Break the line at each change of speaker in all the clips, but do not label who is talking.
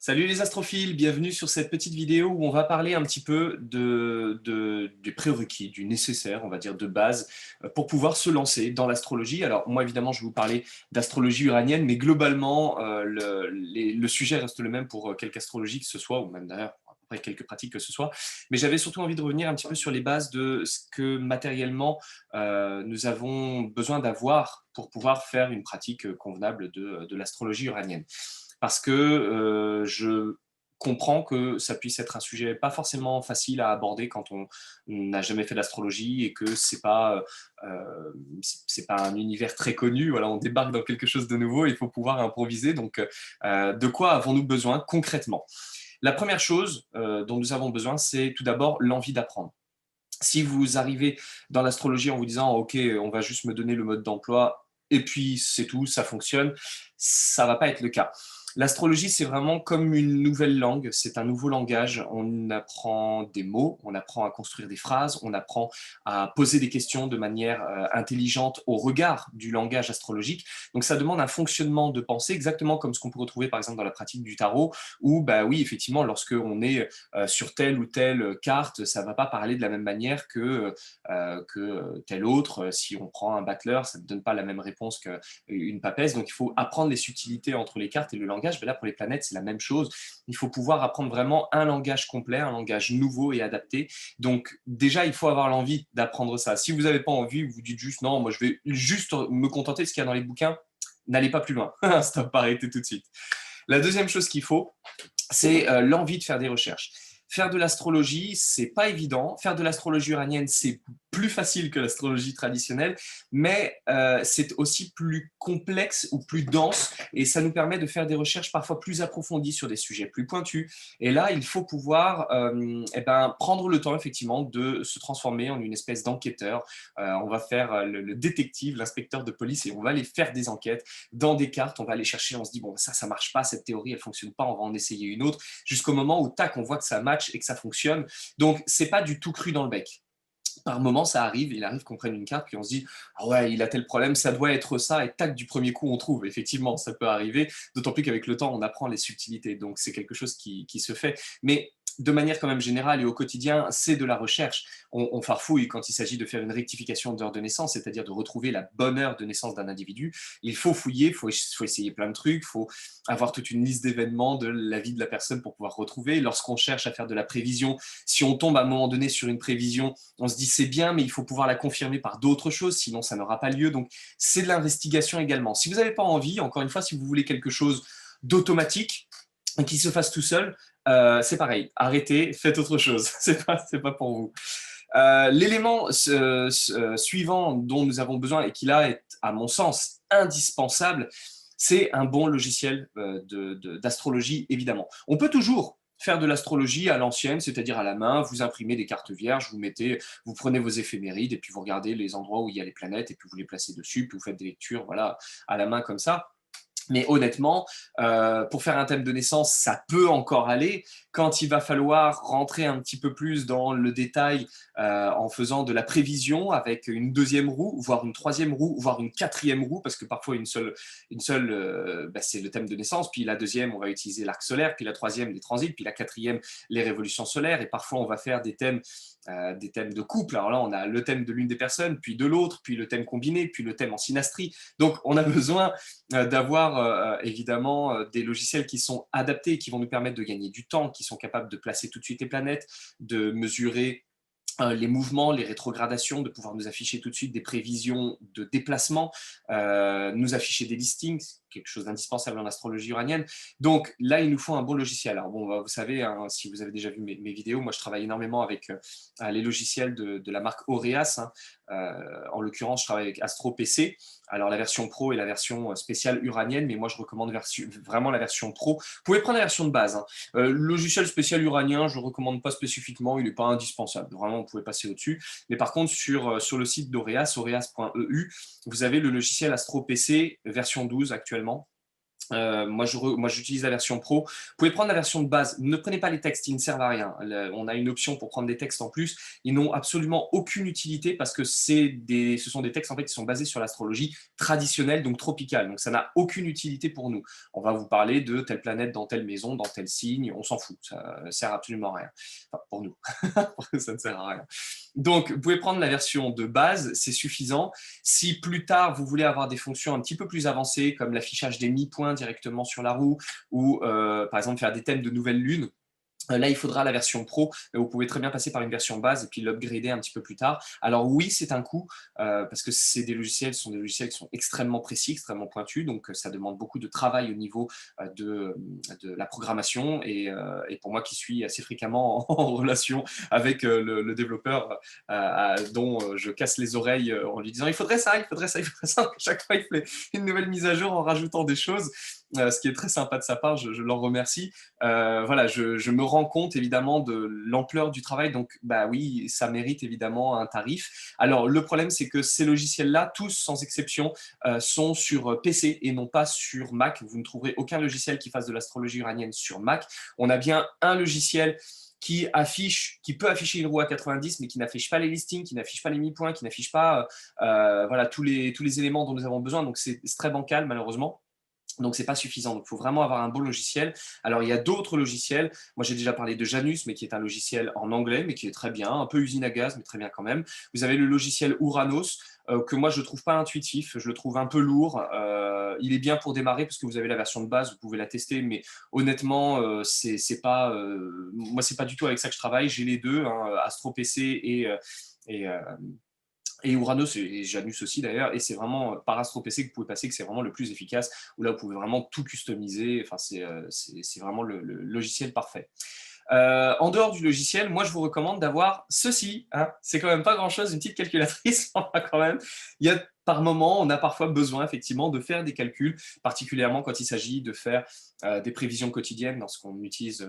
Salut les astrophiles, bienvenue sur cette petite vidéo où on va parler un petit peu des prérequis, du nécessaire, on va dire de base, pour pouvoir se lancer dans l'astrologie. Alors moi évidemment je vais vous parler d'astrologie uranienne, mais globalement le sujet reste le même pour quelque astrologie que ce soit, ou même d'ailleurs à peu près quelques pratiques que ce soit. Mais j'avais surtout envie de revenir un petit peu sur les bases de ce que matériellement nous avons besoin d'avoir pour pouvoir faire une pratique convenable de l'astrologie uranienne. Parce que je comprends que ça puisse être un sujet pas forcément facile à aborder quand on n'a jamais fait d'astrologie et que c'est pas un univers très connu. Voilà, on débarque dans quelque chose de nouveau, il faut pouvoir improviser. Donc, de quoi avons-nous besoin concrètement? La première chose dont nous avons besoin, c'est tout d'abord l'envie d'apprendre. Si vous arrivez dans l'astrologie en vous disant ok, on va juste me donner le mode d'emploi et puis c'est tout, ça fonctionne, ça va pas être le cas. L'astrologie, c'est vraiment comme une nouvelle langue, c'est un nouveau langage. On apprend des mots, on apprend à construire des phrases, on apprend à poser des questions de manière intelligente au regard du langage astrologique. Donc ça demande un fonctionnement de pensée, exactement comme ce qu'on peut retrouver par exemple dans la pratique du tarot, où bah oui, effectivement, lorsque on est sur telle ou telle carte, ça ne va pas parler de la même manière que telle autre. Si on prend un battleur, ça ne donne pas la même réponse qu'une papesse. Donc il faut apprendre les subtilités entre les cartes et le langage. Mais là, pour les planètes, c'est la même chose. Il faut pouvoir apprendre vraiment un langage complet, un langage nouveau et adapté. Donc déjà, il faut avoir l'envie d'apprendre ça. Si vous n'avez pas envie, vous dites juste non, moi je vais juste me contenter de ce qu'il y a dans les bouquins, n'allez pas plus loin. Stop, arrêtez tout de suite. La deuxième chose qu'il faut, c'est l'envie de faire des recherches. Faire de l'astrologie, c'est pas évident. Faire de l'astrologie uranienne, c'est plus facile que l'astrologie traditionnelle, mais c'est aussi plus complexe ou plus dense, et ça nous permet de faire des recherches parfois plus approfondies sur des sujets plus pointus. Et là, il faut pouvoir prendre le temps, effectivement, de se transformer en une espèce d'enquêteur. On va faire le détective, l'inspecteur de police, et on va aller faire des enquêtes dans des cartes. On va aller chercher, on se dit, bon, ça marche pas, cette théorie, elle fonctionne pas, on va en essayer une autre, jusqu'au moment où, tac, on voit que ça match et que ça fonctionne. Donc, c'est pas du tout cru dans le bec. Par moment, ça arrive, il arrive qu'on prenne une carte, puis on se dit ah ouais, il a tel problème, ça doit être ça, et tac, du premier coup, on trouve. Effectivement, ça peut arriver, d'autant plus qu'avec le temps, on apprend les subtilités, donc c'est quelque chose qui se fait. Mais de manière quand même générale et au quotidien, c'est de la recherche. On farfouille quand il s'agit de faire une rectification d'heure de naissance, c'est-à-dire de retrouver la bonne heure de naissance d'un individu. Il faut fouiller, faut essayer plein de trucs, il faut avoir toute une liste d'événements de la vie de la personne pour pouvoir retrouver. Lorsqu'on cherche à faire de la prévision, si on tombe à un moment donné sur une prévision, on se dit c'est bien, mais il faut pouvoir la confirmer par d'autres choses, sinon ça n'aura pas lieu. Donc c'est de l'investigation également. Si vous n'avez pas envie, encore une fois, si vous voulez quelque chose d'automatique, qui se fasse tout seul, c'est pareil. Arrêtez, faites autre chose. C'est pas pour vous. L'élément suivant dont nous avons besoin et qui là est, à mon sens, indispensable, c'est un bon logiciel d'astrologie, évidemment. On peut toujours faire de l'astrologie à l'ancienne, c'est-à-dire à la main, vous imprimez des cartes vierges, vous prenez vos éphémérides et puis vous regardez les endroits où il y a les planètes et puis vous les placez dessus, puis vous faites des lectures, voilà, à la main comme ça. Mais honnêtement, pour faire un thème de naissance, ça peut encore aller. Quand il va falloir rentrer un petit peu plus dans le détail en faisant de la prévision avec une deuxième roue, voire une troisième roue, voire une quatrième roue, parce que parfois c'est le thème de naissance, puis la deuxième, on va utiliser l'arc solaire, puis la troisième, les transits, puis la quatrième, les révolutions solaires, et parfois on va faire des thèmes de couple. Alors là, on a le thème de l'une des personnes, puis de l'autre, puis le thème combiné, puis le thème en synastrie. Donc, on a besoin d'avoir évidemment des logiciels qui sont adaptés, qui vont nous permettre de gagner du temps, qui sont capables de placer tout de suite les planètes, de mesurer les mouvements, les rétrogradations, de pouvoir nous afficher tout de suite des prévisions de déplacement, nous afficher des listings, quelque chose d'indispensable en astrologie uranienne. Donc là, il nous faut un bon logiciel. Alors bon, vous savez, hein, si vous avez déjà vu mes vidéos, moi je travaille énormément avec les logiciels de la marque Aureas. Hein. En l'occurrence, je travaille avec Astro PC. Alors la version Pro et la version spéciale uranienne, mais moi je recommande vraiment la version Pro. Vous pouvez prendre la version de base. Hein. Logiciel spécial uranien, je ne le recommande pas spécifiquement, il n'est pas indispensable. Vraiment, vous pouvez passer au-dessus. Mais par contre, sur le site d'Aureas, aureas.eu, vous avez le logiciel Astro PC version 12 actuellement. Moi, j'utilise la version pro. Vous pouvez prendre la version de base. Ne prenez pas les textes, ils ne servent à rien. On a une option pour prendre des textes en plus. Ils n'ont absolument aucune utilité parce que ce sont des textes en fait qui sont basés sur l'astrologie traditionnelle, donc tropicale. Donc ça n'a aucune utilité pour nous. On va vous parler de telle planète dans telle maison, dans tel signe. On s'en fout. Ça ne sert absolument à rien. Enfin, pour nous, ça ne sert à rien. Donc, vous pouvez prendre la version de base, c'est suffisant. Si plus tard, vous voulez avoir des fonctions un petit peu plus avancées, comme l'affichage des mi-points directement sur la roue, ou par exemple faire des thèmes de nouvelle lune, là, il faudra la version pro, mais vous pouvez très bien passer par une version base et puis l'upgrader un petit peu plus tard. Alors oui, c'est un coût, parce que ce sont des logiciels qui sont extrêmement précis, extrêmement pointus, donc ça demande beaucoup de travail au niveau de la programmation. Et pour moi qui suis assez fréquemment en relation avec le développeur dont je casse les oreilles en lui disant il faudrait ça, il faudrait ça, il faudrait ça. Chaque fois, il fait une nouvelle mise à jour en rajoutant des choses, ce qui est très sympa de sa part, je l'en remercie. Voilà, je me rends compte évidemment de l'ampleur du travail, donc bah oui, ça mérite évidemment un tarif. Alors le problème, c'est que ces logiciels-là, tous sans exception, sont sur PC et non pas sur Mac. Vous ne trouverez aucun logiciel qui fasse de l'astrologie uranienne sur Mac. On a bien un logiciel qui peut afficher une roue à 90, mais qui n'affiche pas les listings, qui n'affiche pas les mi-points, qui n'affiche pas voilà, tous les éléments dont nous avons besoin. Donc c'est très bancal malheureusement. Donc, ce n'est pas suffisant. Donc, il faut vraiment avoir un bon logiciel. Alors, il y a d'autres logiciels. Moi, j'ai déjà parlé de Janus, mais qui est un logiciel en anglais, mais qui est très bien. Un peu usine à gaz, mais très bien quand même. Vous avez le logiciel Uranos, que moi, je ne trouve pas intuitif. Je le trouve un peu lourd. Il est bien pour démarrer, parce que vous avez la version de base, vous pouvez la tester. Mais honnêtement, moi, ce n'est pas du tout avec ça que je travaille. J'ai les deux, hein, Astro PC et, et Uranos et Janus aussi d'ailleurs, et c'est vraiment par Astro PC que vous pouvez passer, que c'est vraiment le plus efficace, où là vous pouvez vraiment tout customiser, enfin, c'est vraiment le logiciel parfait. En dehors du logiciel, moi je vous recommande d'avoir ceci, hein. C'est quand même pas grand chose, une petite calculatrice quand même. Il y a par moment, on a parfois besoin effectivement de faire des calculs, particulièrement quand il s'agit de faire des prévisions quotidiennes, lorsqu'on utilise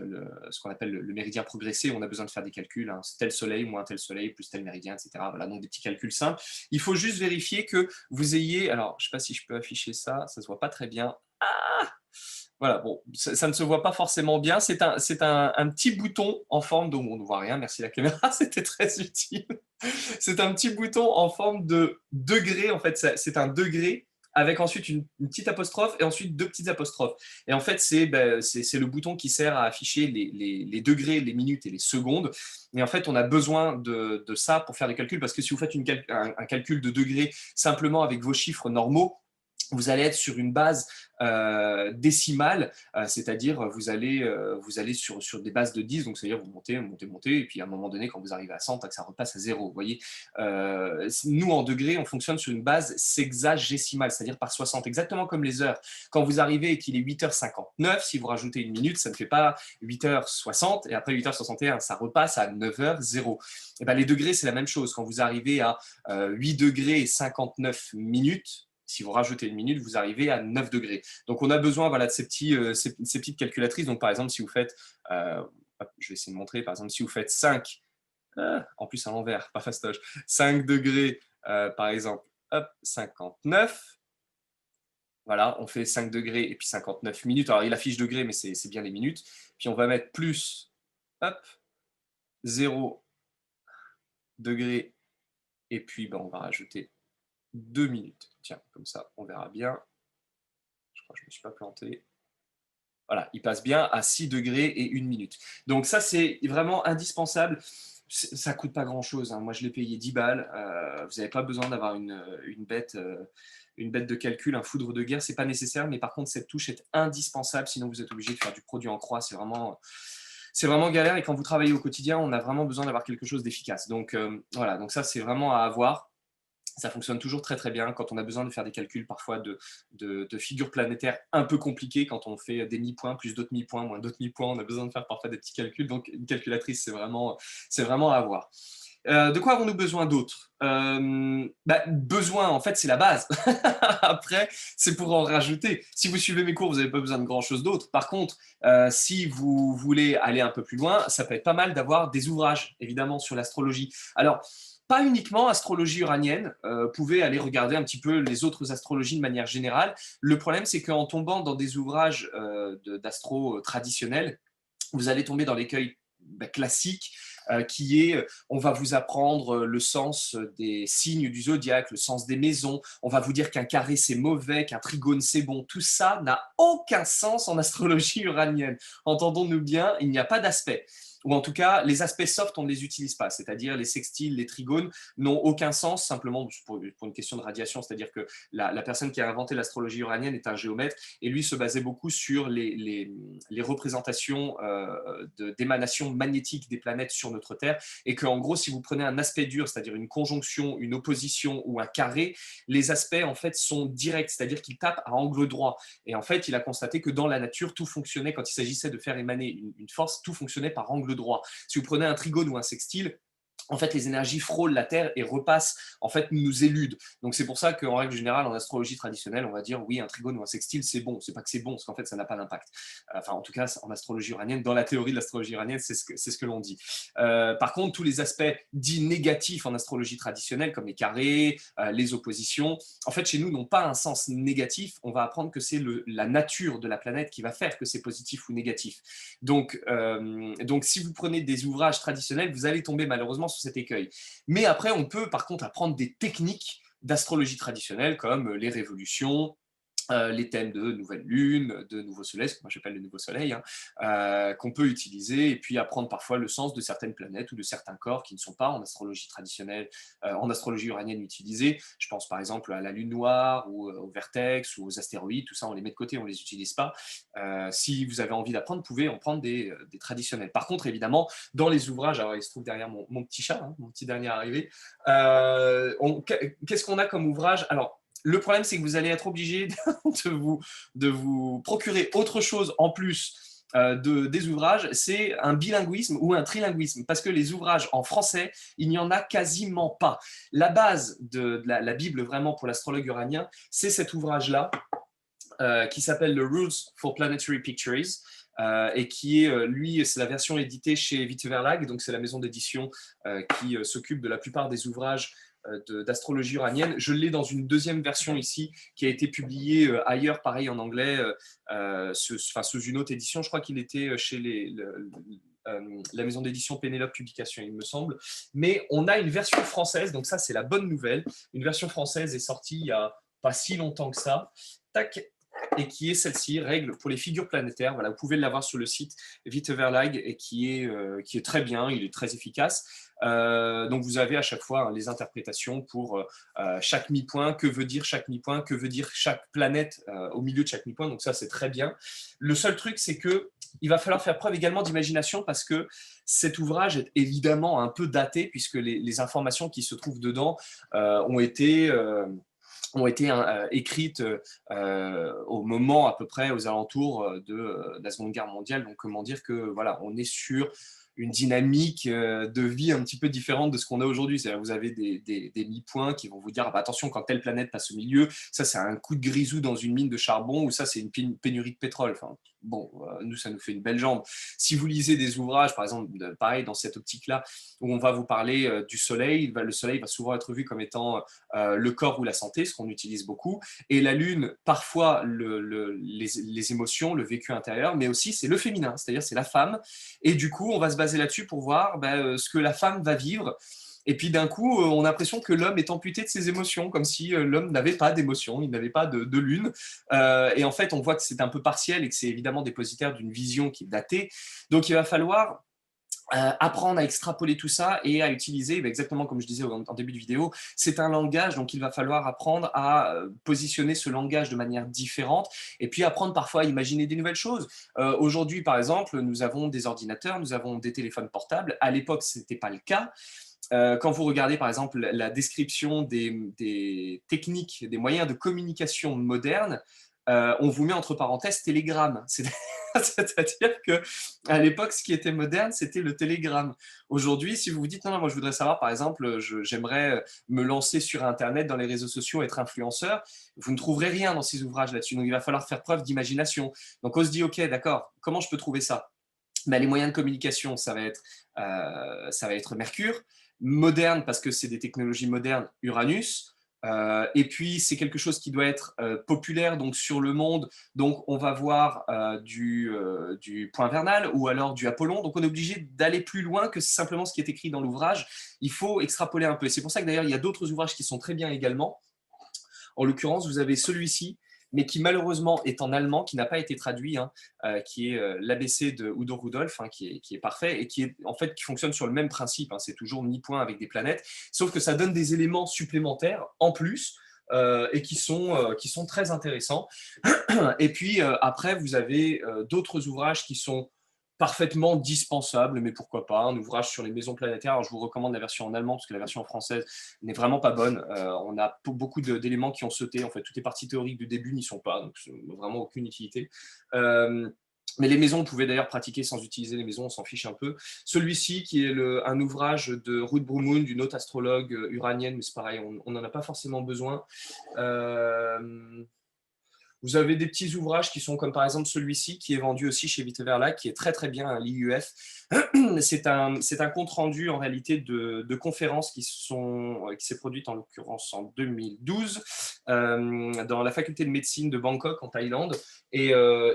ce qu'on appelle le méridien progressé, on a besoin de faire des calculs, hein, tel soleil, moins tel soleil, plus tel méridien, etc. Voilà, donc des petits calculs simples. Il faut juste vérifier que vous ayez, alors je ne sais pas si je peux afficher ça, ça ne se voit pas très bien. Voilà, bon, ça ne se voit pas forcément bien. C'est un petit bouton en forme de... On ne voit rien, merci la caméra, c'était très utile. C'est un petit bouton en forme de degré, en fait, c'est un degré avec ensuite une petite apostrophe et ensuite deux petites apostrophes. Et en fait, c'est le bouton qui sert à afficher les degrés, les minutes et les secondes. Et en fait, on a besoin de ça pour faire des calculs, parce que si vous faites un calcul de degrés simplement avec vos chiffres normaux, vous allez être sur une base décimale, c'est-à-dire vous allez sur des bases de 10, donc c'est-à-dire vous montez, montez, montez, et puis à un moment donné, quand vous arrivez à 100, que ça repasse à 0. Vous voyez, nous, en degrés, on fonctionne sur une base sexagésimale, c'est-à-dire par 60, exactement comme les heures. Quand vous arrivez et qu'il est 8h59, si vous rajoutez une minute, ça ne fait pas 8h60, et après 8h61, ça repasse à 9h0. Et ben, les degrés, c'est la même chose. Quand vous arrivez à 8 degrés et 59 minutes, si vous rajoutez une minute, vous arrivez à 9 degrés. Donc, on a besoin voilà, de ces petites calculatrices. Donc, par exemple, si vous faites, je vais essayer de montrer, par exemple, si vous faites 5, en plus à l'envers, pas fastoche, 5 degrés, par exemple, hop, 59. Voilà, on fait 5 degrés et puis 59 minutes. Alors, il affiche degrés, mais c'est bien les minutes. Puis, on va mettre plus, hop, 0 degrés. Et puis, ben, on va rajouter 2 minutes. Tiens, comme ça, on verra bien. Je crois que je ne me suis pas planté. Voilà, il passe bien à 6 degrés et 1 minute. Donc ça, c'est vraiment indispensable. Ça ne coûte pas grand-chose, hein. Moi, je l'ai payé 10 balles. Vous n'avez pas besoin d'avoir une bête de calcul, un foudre de guerre. Ce n'est pas nécessaire, mais par contre, cette touche est indispensable. Sinon, vous êtes obligé de faire du produit en croix. C'est vraiment galère. Et quand vous travaillez au quotidien, on a vraiment besoin d'avoir quelque chose d'efficace. Donc voilà, donc ça, c'est vraiment à avoir. Ça fonctionne toujours très très bien quand on a besoin de faire des calculs parfois de figures planétaires un peu compliquées, quand on fait des mi-points, plus d'autres mi-points, moins d'autres mi-points, on a besoin de faire parfois des petits calculs, donc une calculatrice, c'est vraiment à avoir. De quoi avons-nous besoin d'autre? Besoin, en fait, c'est la base. Après, c'est pour en rajouter. Si vous suivez mes cours, vous n'avez pas besoin de grand-chose d'autre. Par contre, si vous voulez aller un peu plus loin, ça peut être pas mal d'avoir des ouvrages, évidemment, sur l'astrologie. Alors, Pas uniquement astrologie uranienne, vous pouvez aller regarder un petit peu les autres astrologies de manière générale. Le problème, c'est qu'en tombant dans des ouvrages d'astro traditionnels, vous allez tomber dans l'écueil classique qui est on va vous apprendre le sens des signes du zodiaque, le sens des maisons, on va vous dire qu'un carré c'est mauvais, qu'un trigone c'est bon. Tout ça n'a aucun sens en astrologie uranienne. Entendons-nous bien, il n'y a pas d'aspect. Ou en tout cas, les aspects soft, on ne les utilise pas, c'est-à-dire les sextiles, les trigones n'ont aucun sens, simplement pour une question de radiation, c'est-à-dire que la personne qui a inventé l'astrologie uranienne est un géomètre, et lui se basait beaucoup sur les représentations d'émanation magnétique des planètes sur notre Terre, et qu'en gros, si vous prenez un aspect dur, c'est-à-dire une conjonction, une opposition ou un carré, les aspects en fait sont directs, c'est-à-dire qu'ils tapent à angle droit. Et en fait, il a constaté que dans la nature, tout fonctionnait, quand il s'agissait de faire émaner une force, tout fonctionnait par angle droit. Si vous prenez un trigone ou un sextile, en fait, les énergies frôlent la Terre et repassent, en fait, nous éludent. Donc, c'est pour ça qu'en règle générale, en astrologie traditionnelle, on va dire oui, un trigone ou un sextile, c'est bon. C'est pas que c'est bon, parce qu'en fait, ça n'a pas d'impact. Enfin, en tout cas, en astrologie uranienne, dans la théorie de l'astrologie uranienne, c'est ce que l'on dit. Par contre, tous les aspects dits négatifs en astrologie traditionnelle, comme les carrés, les oppositions, en fait, chez nous, n'ont pas un sens négatif. On va apprendre que c'est la nature de la planète qui va faire que c'est positif ou négatif. Donc, si vous prenez des ouvrages traditionnels, vous allez tomber malheureusement sur cet écueil. Mais après, on peut par contre apprendre des techniques d'astrologie traditionnelle comme les révolutions, les thèmes de nouvelle lune, de nouveau soleil, ce que moi j'appelle le nouveau soleil, hein, qu'on peut utiliser et puis apprendre parfois le sens de certaines planètes ou de certains corps qui ne sont pas en astrologie traditionnelle, en astrologie uranienne utilisés. Je pense par exemple à la lune noire ou au vertex ou aux astéroïdes, tout ça on les met de côté, on ne les utilise pas. Si vous avez envie d'apprendre, vous pouvez en prendre des traditionnels. Par contre, évidemment, dans les ouvrages, alors il se trouve derrière mon petit chat, hein, mon petit dernier arrivé, qu'est-ce qu'on a comme ouvrage? Alors, le problème, c'est que vous allez être obligé de vous procurer autre chose en plus des ouvrages, c'est un bilinguisme ou un trilinguisme, parce que les ouvrages en français, il n'y en a quasiment pas. La base de la Bible, vraiment pour l'astrologue uranien, c'est cet ouvrage-là, qui s'appelle The Rules for Planetary Pictures, et qui est, lui, c'est la version éditée chez Witte Verlag, donc c'est la maison d'édition qui s'occupe de la plupart des ouvrages d'astrologie uranienne. Je l'ai dans une deuxième version ici, qui a été publiée ailleurs, pareil en anglais, sous une autre édition. Je crois qu'il était chez la maison d'édition Pénélope Publication, il me semble. Mais on a une version française, donc ça, c'est la bonne nouvelle. Une version française est sortie il n'y a pas si longtemps que ça. Tac, et qui est celle-ci, règle pour les figures planétaires. Voilà, vous pouvez l'avoir sur le site Witte Verlag et qui est très bien, il est très efficace. Donc vous avez à chaque fois les interprétations pour chaque mi-point, que veut dire chaque mi-point, que veut dire chaque planète au milieu de chaque mi-point, donc ça c'est très bien. Le seul truc c'est que il va falloir faire preuve également d'imagination parce que cet ouvrage est évidemment un peu daté puisque les informations qui se trouvent dedans ont été écrites au moment à peu près aux alentours de la Seconde Guerre mondiale. Donc comment dire que voilà, on est sur une dynamique de vie un petit peu différente de ce qu'on a aujourd'hui. C'est-à-dire vous avez des mi-points qui vont vous dire ah bah attention, quand telle planète passe au milieu, ça c'est un coup de grisou dans une mine de charbon ou ça c'est une pénurie de pétrole. Enfin, bon, nous ça nous fait une belle jambe. Si vous lisez des ouvrages, par exemple, pareil dans cette optique-là, où on va vous parler du soleil, le soleil va souvent être vu comme étant le corps ou la santé, ce qu'on utilise beaucoup, et la lune, parfois les émotions, le vécu intérieur, mais aussi c'est le féminin, c'est-à-dire c'est la femme, et du coup on va se baser là-dessus pour voir ce que la femme va vivre. Et puis d'un coup, on a l'impression que l'homme est amputé de ses émotions, comme si l'homme n'avait pas d'émotions, il n'avait pas de lune. Et en fait, on voit que c'est un peu partiel et que c'est évidemment dépositaire d'une vision qui est datée. Donc il va falloir apprendre à extrapoler tout ça et à utiliser, exactement comme je disais en début de vidéo, c'est un langage, donc il va falloir apprendre à positionner ce langage de manière différente et puis apprendre parfois à imaginer des nouvelles choses. Aujourd'hui, par exemple, nous avons des ordinateurs, nous avons des téléphones portables. À l'époque, ce n'était pas le cas. Quand vous regardez par exemple la description des techniques, des moyens de communication modernes, on vous met entre parenthèses Telegram. C'est-à-dire qu'à l'époque, ce qui était moderne, c'était le télégramme. Aujourd'hui, si vous vous dites, non, non, moi je voudrais savoir, par exemple, j'aimerais me lancer sur Internet, dans les réseaux sociaux, être influenceur, vous ne trouverez rien dans ces ouvrages là-dessus. Donc il va falloir faire preuve d'imagination. Donc on se dit, ok, d'accord, comment je peux trouver ça? Ben, les moyens de communication, ça va être Mercure. moderne parce que c'est des technologies modernes, Uranus. Et puis, c'est quelque chose qui doit être populaire donc sur le monde. Donc, on va voir du point vernal ou alors du Apollon. Donc, on est obligé d'aller plus loin que simplement ce qui est écrit dans l'ouvrage. Il faut extrapoler un peu. C'est pour ça que d'ailleurs, il y a d'autres ouvrages qui sont très bien également. En l'occurrence, vous avez celui-ci, mais qui malheureusement est en allemand, qui n'a pas été traduit, hein, qui est l'ABC de Udo Rudolph, hein, qui est parfait et qui, est, en fait, qui fonctionne sur le même principe. Hein, c'est toujours mi-point avec des planètes, sauf que ça donne des éléments supplémentaires en plus. Et qui sont très intéressants. Et puis après, vous avez d'autres ouvrages qui sont parfaitement dispensables, mais pourquoi pas, un ouvrage sur les maisons planétaires. Alors, je vous recommande la version en allemand, parce que la version française n'est vraiment pas bonne. On a beaucoup d'éléments qui ont sauté. En fait, toutes les parties théoriques du début n'y sont pas, donc vraiment aucune utilité. Mais les maisons, on pouvait d'ailleurs pratiquer sans utiliser les maisons, on s'en fiche un peu. Celui-ci, qui est un ouvrage de Ruth Brumund, une autre astrologue uranienne, mais c'est pareil, on n'en a pas forcément besoin. Vous avez des petits ouvrages qui sont comme par exemple celui-ci, qui est vendu aussi chez Vite Verlag, qui est très très bien, l'IUF. C'est un compte-rendu en réalité de conférences qui s'est produite en l'occurrence en 2012 dans la faculté de médecine de Bangkok en Thaïlande. Et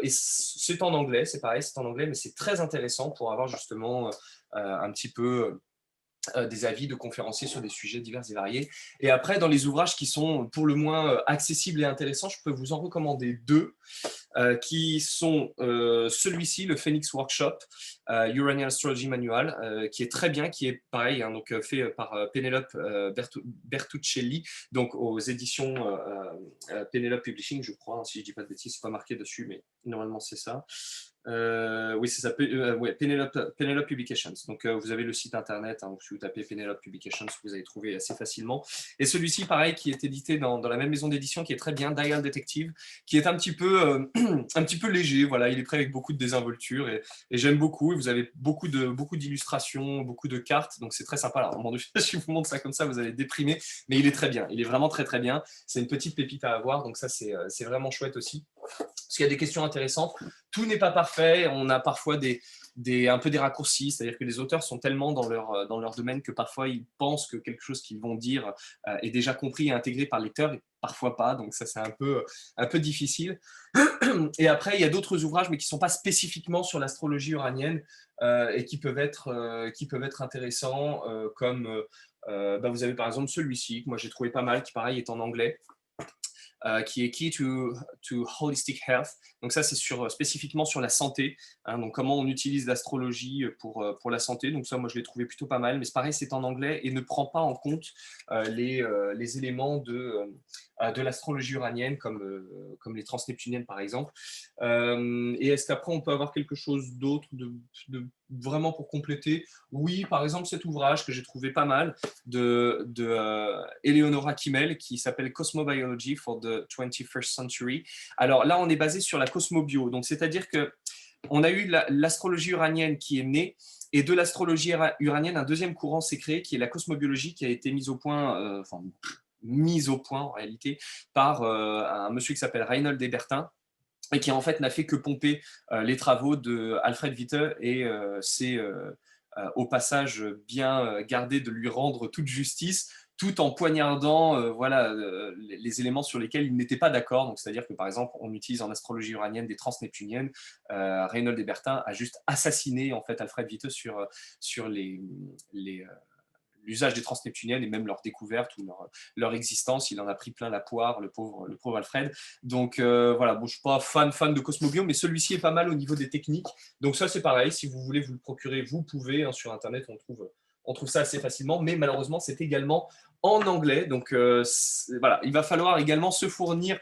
c'est en anglais, c'est pareil, c'est en anglais, mais c'est très intéressant pour avoir justement un petit peu des avis de conférenciers sur des sujets divers et variés. Et après, dans les ouvrages qui sont pour le moins accessibles et intéressants, je peux vous en recommander deux, qui sont celui-ci, le Phoenix Workshop, Uranian Astrology Manual, qui est très bien, qui est pareil, hein, donc, fait par Penelope Bertuccelli, donc aux éditions Penelope Publishing, je crois, hein, si je ne dis pas de bêtises, c'est pas marqué dessus, mais normalement c'est ça. Oui, c'est ça, ouais, Penelope Publications. Donc, vous avez le site internet, hein, si vous tapez Penelope Publications, vous allez trouver assez facilement. Et celui-ci, pareil, qui est édité dans la même maison d'édition, qui est très bien, Dial Detective, qui est un petit peu léger. Voilà, il est prêt avec beaucoup de désinvolture et j'aime beaucoup. Et vous avez beaucoup d'illustrations, beaucoup de cartes, donc c'est très sympa. Alors, mon Dieu, si je vous montre ça comme ça, vous allez déprimer, mais il est très bien. Il est vraiment très très bien. C'est une petite pépite à avoir, donc ça, c'est vraiment chouette aussi. Parce qu'il y a des questions intéressantes. Tout n'est pas parfait. On a parfois un peu des raccourcis, c'est-à-dire que les auteurs sont tellement dans leur domaine que parfois ils pensent que quelque chose qu'ils vont dire est déjà compris et intégré par le lecteur, et parfois pas. Donc ça, c'est un peu difficile. Et après, il y a d'autres ouvrages, mais qui ne sont pas spécifiquement sur l'astrologie uranienne et qui peuvent être intéressants, comme vous avez par exemple celui-ci, que moi j'ai trouvé pas mal, qui pareil est en anglais. Qui est Key to Holistic Health. Donc ça, c'est spécifiquement sur la santé, hein, donc comment on utilise l'astrologie pour la santé. Donc ça, moi, je l'ai trouvé plutôt pas mal, mais c'est pareil, c'est en anglais et ne prend pas en compte les éléments de l'astrologie uranienne, comme les transneptuniennes, par exemple. Et est-ce qu'après, on peut avoir quelque chose d'autre de vraiment pour compléter? Oui, par exemple, cet ouvrage que j'ai trouvé pas mal de Eleonora Kimmel, qui s'appelle Cosmobiology for the 21st Century. Alors là, on est basé sur la cosmobio. Donc, c'est-à-dire que on a eu l'astrologie uranienne qui est née, et de l'astrologie uranienne, un deuxième courant s'est créé, qui est la cosmobiologie, qui a été mise au point, en réalité, par un monsieur qui s'appelle Reinhold Ebertin, et qui en fait n'a fait que pomper les travaux de Alfred Witte, et c'est au passage bien gardé de lui rendre toute justice, tout en poignardant les éléments sur lesquels il n'était pas d'accord. Donc, c'est-à-dire que, par exemple, on utilise en astrologie uranienne des transneptuniennes. Reinhold Ebertin a juste assassiné en fait Alfred Witte sur l'usage des transneptuniennes et même leur découverte ou leur existence. Il en a pris plein la poire, le pauvre Alfred. Donc voilà, bon, je ne suis pas fan de Cosmobio, mais celui-ci est pas mal au niveau des techniques. Donc ça, c'est pareil, si vous voulez vous le procurer, vous pouvez, hein, sur Internet, on trouve ça assez facilement, mais malheureusement, c'est également en anglais. Donc voilà, il va falloir également se fournir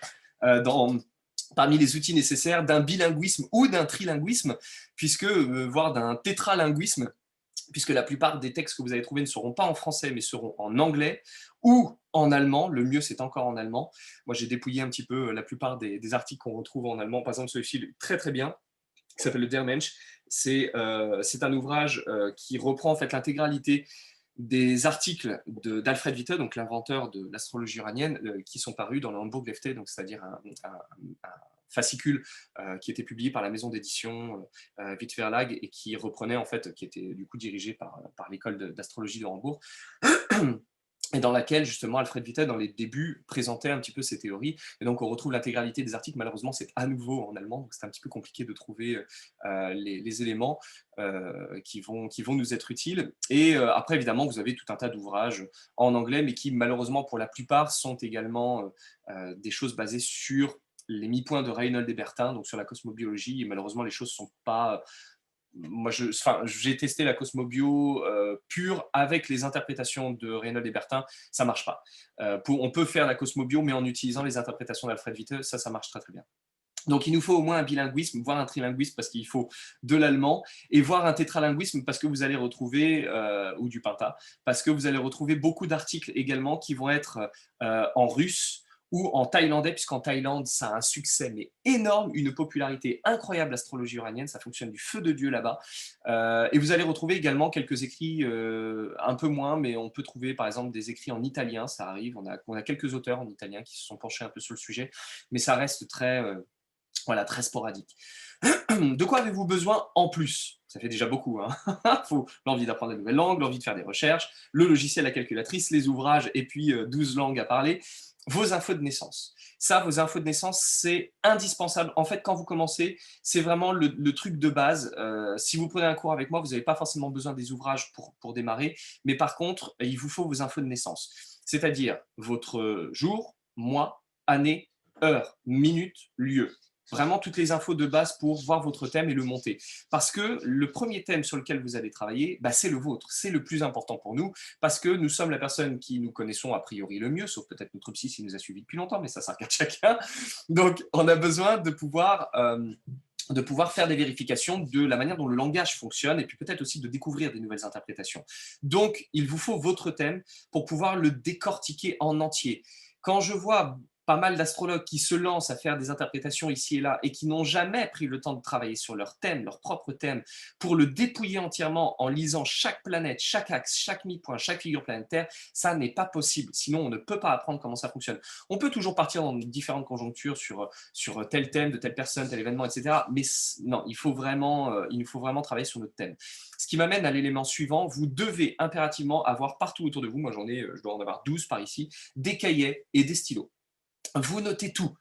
parmi les outils nécessaires d'un bilinguisme ou d'un trilinguisme, puisque voire d'un tétralinguisme, puisque la plupart des textes que vous allez trouver ne seront pas en français, mais seront en anglais ou en allemand. Le mieux, c'est encore en allemand. Moi, j'ai dépouillé un petit peu la plupart des articles qu'on retrouve en allemand. Par exemple, celui-ci est très très bien, qui s'appelle le Der Mensch. C'est un ouvrage qui reprend en fait l'intégralité des articles d'Alfred Witte, donc l'inventeur de l'astrologie uranienne, qui sont parus dans le Handbuch Lefte, donc c'est-à-dire fascicule qui était publié par la maison d'édition Witt Verlag et qui reprenait, en fait, qui était du coup dirigé par l'école d'astrologie de Hambourg. Et dans laquelle, justement, Alfred Witte, dans les débuts, présentait un petit peu ses théories. Et donc, on retrouve l'intégralité des articles. Malheureusement, c'est à nouveau en allemand, donc c'est un petit peu compliqué de trouver les éléments qui vont nous être utiles. Et après, évidemment, vous avez tout un tas d'ouvrages en anglais, mais qui, malheureusement, pour la plupart, sont également des choses basées sur les mi-points de Reinhold Ebertin, donc sur la cosmobiologie. Et malheureusement, les choses ne sont pas moi, j'ai testé la Cosmobio pure avec les interprétations de Reinhold Ebertin, ça marche pas. On peut faire la Cosmobio, mais en utilisant les interprétations d'Alfred Witte, ça marche très très bien. Donc, il nous faut au moins un bilinguisme, voire un trilinguisme, parce qu'il faut de l'allemand, et voire un tétralinguisme, parce que vous allez retrouver, ou du penta, parce que vous allez retrouver beaucoup d'articles également qui vont être en russe, ou en thaïlandais, puisqu'en Thaïlande, ça a un succès mais énorme, une popularité incroyable, l'astrologie uranienne, ça fonctionne du feu de Dieu là-bas. Et vous allez retrouver également quelques écrits, un peu moins, mais on peut trouver par exemple des écrits en italien, ça arrive, on a quelques auteurs en italien qui se sont penchés un peu sur le sujet, mais ça reste très, voilà, très sporadique. De quoi avez-vous besoin en plus? Ça fait déjà beaucoup. Hein. Faut l'envie d'apprendre de nouvelles langues, l'envie de faire des recherches, le logiciel, la calculatrice, les ouvrages et puis 12 langues à parler. Vos infos de naissance. Ça, vos infos de naissance, c'est indispensable. En fait, quand vous commencez, c'est vraiment le truc de base. Si vous prenez un cours avec moi, vous n'avez pas forcément besoin des ouvrages pour démarrer. Mais par contre, il vous faut vos infos de naissance. C'est-à-dire votre jour, mois, année, heure, minute, lieu. Vraiment toutes les infos de base pour voir votre thème et le monter. Parce que le premier thème sur lequel vous allez travailler, bah, c'est le vôtre. C'est le plus important pour nous parce que nous sommes la personne qui nous connaissons a priori le mieux, sauf peut-être notre psy s'il nous a suivis depuis longtemps, mais ça regarde chacun. Donc, on a besoin de pouvoir faire des vérifications de la manière dont le langage fonctionne et puis peut-être aussi de découvrir des nouvelles interprétations. Donc, il vous faut votre thème pour pouvoir le décortiquer en entier. Quand je vois pas mal d'astrologues qui se lancent à faire des interprétations ici et là et qui n'ont jamais pris le temps de travailler sur leur thème, leur propre thème, pour le dépouiller entièrement en lisant chaque planète, chaque axe, chaque mi-point, chaque figure planétaire, ça n'est pas possible. Sinon, on ne peut pas apprendre comment ça fonctionne. On peut toujours partir dans différentes conjonctures sur tel thème, de telle personne, tel événement, etc. Mais non, il nous faut vraiment travailler sur notre thème. Ce qui m'amène à l'élément suivant, vous devez impérativement avoir partout autour de vous, moi je dois en avoir 12 par ici, des cahiers et des stylos. Vous notez tout.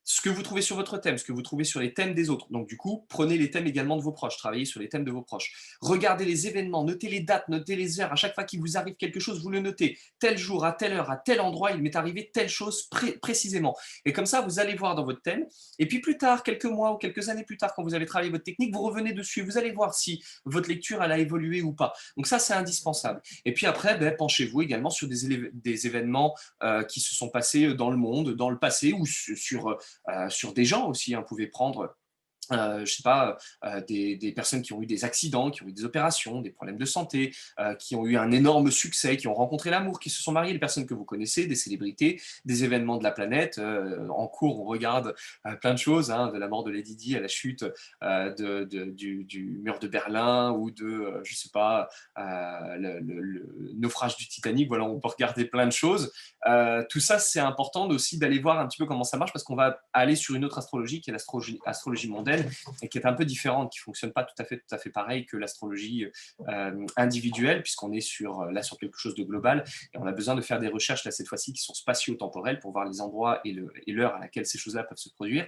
Ce que vous trouvez sur votre thème, ce que vous trouvez sur les thèmes des autres. Donc du coup, prenez les thèmes également de vos proches, travaillez sur les thèmes de vos proches. Regardez les événements, notez les dates, notez les heures. À chaque fois qu'il vous arrive quelque chose, vous le notez. Tel jour, à telle heure, à tel endroit, il m'est arrivé telle chose précisément. Et comme ça, vous allez voir dans votre thème. Et puis plus tard, quelques mois ou quelques années plus tard, quand vous allez travailler votre technique, vous revenez dessus. Vous allez voir si votre lecture, elle a évolué ou pas. Donc ça, c'est indispensable. Et puis après, penchez-vous également sur des événements qui se sont passés dans le monde, dans le passé, ou sur des gens aussi. Vous pouvez prendre je sais pas, des personnes qui ont eu des accidents, qui ont eu des opérations, des problèmes de santé, qui ont eu un énorme succès, qui ont rencontré l'amour, qui se sont mariés, des personnes que vous connaissez, des célébrités, des événements de la planète. En cours, on regarde plein de choses, hein, de la mort de Lady Di à la chute du mur de Berlin ou de, je sais pas, le naufrage du Titanic. Voilà, on peut regarder plein de choses. Tout ça, c'est important aussi d'aller voir un petit peu comment ça marche parce qu'on va aller sur une autre astrologie qui est l'astrologie mondaine et qui est un peu différente, qui ne fonctionne pas tout à fait pareil que l'astrologie individuelle puisqu'on est là sur quelque chose de global et on a besoin de faire des recherches là cette fois-ci qui sont spatio-temporelles pour voir les endroits et l'heure à laquelle ces choses-là peuvent se produire.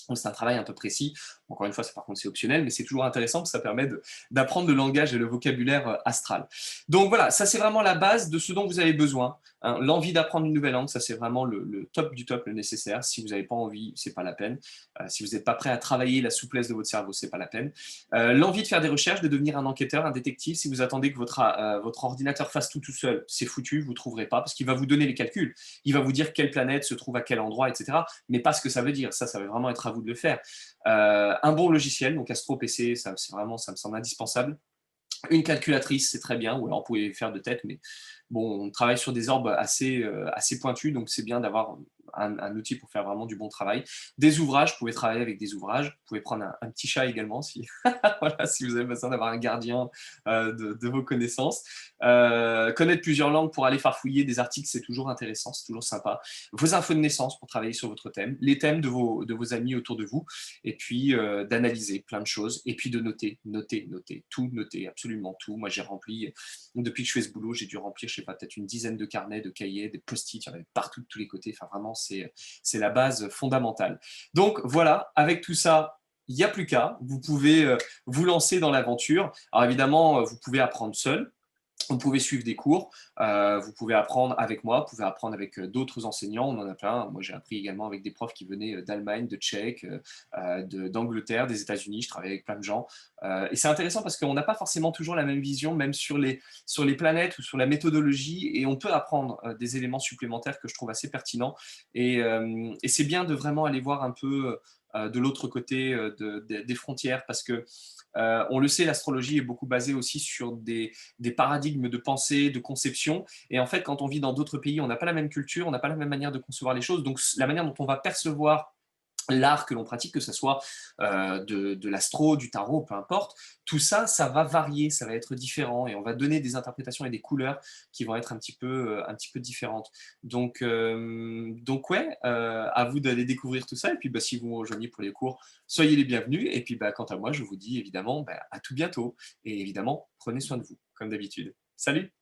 Donc c'est un travail un peu précis. Encore une fois, par contre, c'est optionnel, mais c'est toujours intéressant parce que ça permet d'apprendre le langage et le vocabulaire astral. Donc voilà, ça c'est vraiment la base de ce dont vous avez besoin. Hein. L'envie d'apprendre une nouvelle langue, ça c'est vraiment le top du top, le nécessaire. Si vous n'avez pas envie, c'est pas la peine. Si vous n'êtes pas prêt à travailler la souplesse de votre cerveau, c'est pas la peine. L'envie de faire des recherches, de devenir un enquêteur, un détective, si vous attendez que votre ordinateur fasse tout seul, c'est foutu, vous ne trouverez pas parce qu'il va vous donner les calculs. Il va vous dire quelle planète se trouve à quel endroit, etc. Mais pas ce que ça veut dire. Ça va vraiment être à vous de le faire. Un bon logiciel, donc Astro PC, ça me semble indispensable. Une calculatrice, c'est très bien, ou alors vous pouvez faire de tête, mais bon, on travaille sur des orbes assez pointus, donc c'est bien d'avoir un outil pour faire vraiment du bon travail. Des ouvrages, vous pouvez travailler avec des ouvrages. Vous pouvez prendre un petit chat également si, voilà, si vous avez besoin d'avoir un gardien de vos connaissances. Connaître plusieurs langues pour aller farfouiller des articles, c'est toujours intéressant, c'est toujours sympa. Vos infos de naissance pour travailler sur votre thème, les thèmes de vos amis autour de vous, et puis d'analyser plein de choses, et puis de noter, tout noter, absolument tout. Moi, j'ai rempli, depuis que je fais ce boulot, j'ai dû remplir, je sais pas, peut-être une dizaine de carnets, de cahiers, des post-it, il y en avait partout de tous les côtés. Enfin, vraiment, c'est la base fondamentale. Donc voilà, avec tout ça, il n'y a plus qu'à. Vous pouvez vous lancer dans l'aventure. Alors évidemment, vous pouvez apprendre seul. Vous pouvez suivre des cours, vous pouvez apprendre avec moi, vous pouvez apprendre avec d'autres enseignants, on en a plein. Moi, j'ai appris également avec des profs qui venaient d'Allemagne, de Tchèque, d'Angleterre, des États-Unis. Je travaille avec plein de gens. Et c'est intéressant parce qu'on n'a pas forcément toujours la même vision, même sur les planètes ou sur la méthodologie, et on peut apprendre des éléments supplémentaires que je trouve assez pertinents. Et c'est bien de vraiment aller voir un peu de l'autre côté des frontières, parce que on le sait, l'astrologie est beaucoup basée aussi sur des paradigmes de pensée, de conception. Et en fait, quand on vit dans d'autres pays, on n'a pas la même culture, on n'a pas la même manière de concevoir les choses. Donc, la manière dont on va percevoir l'art que l'on pratique, que ce soit de l'astro, du tarot, peu importe, tout ça, ça va varier, ça va être différent, et on va donner des interprétations et des couleurs qui vont être un petit peu différentes. Donc ouais, à vous d'aller découvrir tout ça, et puis bah, si vous me rejoignez pour les cours, soyez les bienvenus, et puis bah, quant à moi, je vous dis évidemment bah, à tout bientôt, et évidemment, prenez soin de vous, comme d'habitude. Salut!